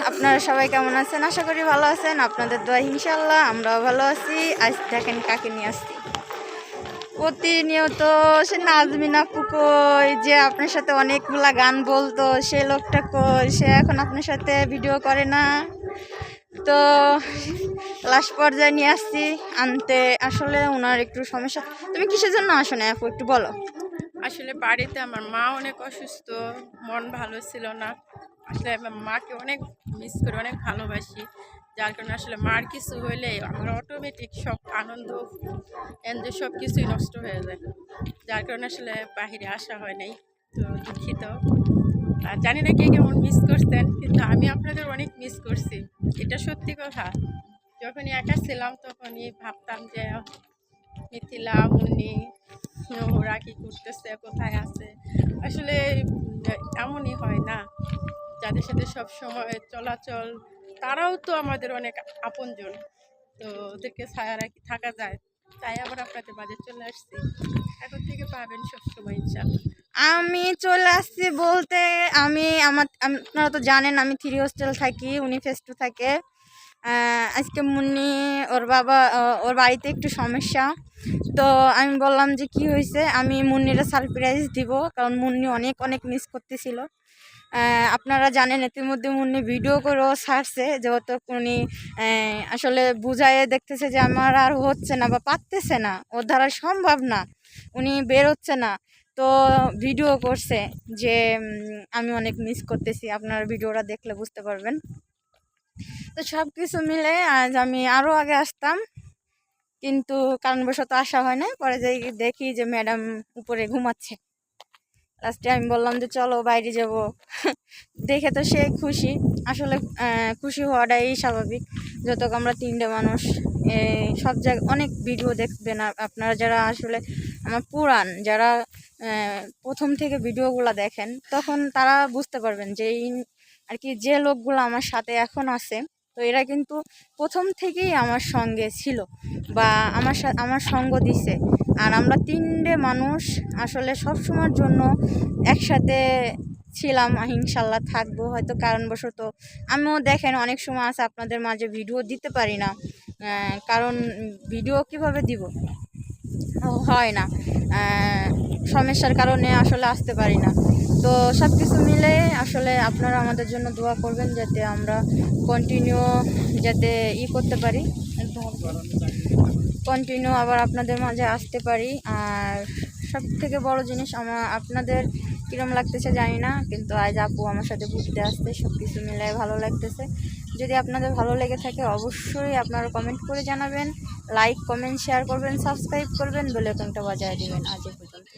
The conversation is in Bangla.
আপনারা সবাই কেমন আছেন? আশা করি ভালো আছেন। আপনাদের দোয়া ইনশাআল্লাহ আমরাও ভালো আছি। আজ দেখেন কাকে নিয়ে আসছি। প্রতিনিয়ত সে নাজমিন আপু কই, যে আপনার সাথে অনেকগুলা গান বলতো, সে লোকটা কই, সে এখন আপনার সাথে ভিডিও করে না। তো লাস্ট পর্যায়ে নিয়ে আসছি আনতে। আসলে ওনার একটু সমস্যা। তুমি কিসের জন্য আসো না আপু, একটু বলো। আসলে বাড়িতে আমার মা অনেক অসুস্থ, মন ভালো ছিল না। আসলে আমার মাকে অনেক মিস করি, অনেক ভালোবাসি। যার কারণে আসলে মার কিছু হইলে আমার অটোমেটিক সব আনন্দ এনজয় সব কিছুই নষ্ট হয়ে যায়। যার কারণে আসলে বাহিরে আসা হয় নাই। তো দুঃখিত। আর জানি না কে কেমন মিস করছেন, কিন্তু আমি আপনাদের অনেক মিস করছি, এটা সত্যি কথা। যখনই একা ছিলাম তখনই ভাবতাম যে মিথিলা, মুন্নি, ওরা কি করতেছে, কোথায় আছে। আসলে এমনই হয় না, যাদের সাথে সব সময় চলাচল, তারাও তো আমাদের অনেক আপনজন। তো ওদেরকে ছায়া রাখি থাকা যায়, তাই আবার আপনাদের মাঝে চলে আসছি। এখন থেকে পাবেন সবসময় ইনশাল্লাহ। আমি চলে আসছি বলতে, আপনারা তো জানেন আমি 3 হোস্টেল থাকি, উনি ফেস 2 থাকে। আজকে মুন্নি ওর বাড়িতে একটু সমস্যা। তো আমি বললাম যে কি হয়েছে, আমি মুন্নিরা সারপ্রাইজ দিব, কারণ মুন্নি অনেক অনেক মিস করতেছিল। আপনারা জানেন ইতিমধ্যে মুন্নি ভিডিও করেও ছাড়ছে, যেহেতু উনি আসলে বুঝাইয়ে দেখতেছে যে আমার আর হচ্ছে না বা পারতেছে না, ওর দ্বারা সম্ভব না, উনি বের হচ্ছে না। তো ভিডিও করছে যে আমি অনেক মিস করতেছি, আপনারা ভিডিওটা দেখলে বুঝতে পারবেন। তো সব কিছু মিলে আজ আমি আরও আগে আসতাম, কিন্তু কারণবশত আসা হয় না। পরে যাই দেখি যে ম্যাডাম উপরে ঘুমাচ্ছে। লাস্টে আমি বললাম যে চলো বাইরে যাব। দেখে তো সে খুশি। আসলে খুশি হওয়াটাই স্বাভাবিক, যত আমরা 3টে মানুষ। সব জায়গায় অনেক ভিডিও দেখবেন আপনারা, যারা আসলে আমার পুরান, যারা প্রথম থেকে ভিডিওগুলো দেখেন, তখন তারা বুঝতে পারবেন যে আর কি যে লোকগুলো আমার সাথে এখন আছে, তো এরা কিন্তু প্রথম থেকেই আমার সঙ্গে ছিল বা আমার সঙ্গ দিছে। আর আমরা 3টে মানুষ আসলে সব সময়ের জন্য একসাথে ছিলাম, ইনশাল্লাহ থাকবো। হয়তো কারণবশত আমিও দেখেন অনেক সময় আছে আপনাদের মাঝে ভিডিও দিতে পারি না, কারণ ভিডিও কিভাবে দিব, হয় না, সমস্যার কারণে আসলে আসতে পারি না। তো সব কিছু মিলে আসলে আপনারা আমাদের জন্য দোয়া করবেন, যাতে আমরা কন্টিনিউ করতে পারি, কন্টিনিউ আবার আপনাদের মাঝে আসতে পারি। আর সব থেকে বড় জিনিস, আপনাদের কীরকম লাগতেছে জানি না, কিন্তু আজ আপু আমার সাথে ঘুরতে আসতে, সব কিছু মিলে ভালো লাগতেছে। যদি আপনাদের ভালো লেগে থাকে অবশ্যই আপনারা কমেন্ট করে জানাবেন, লাইক কমেন্ট শেয়ার করবেন, সাবস্ক্রাইব করবেন, বেল আইকনটা বাজিয়ে দিবেন। আজ পর্যন্ত।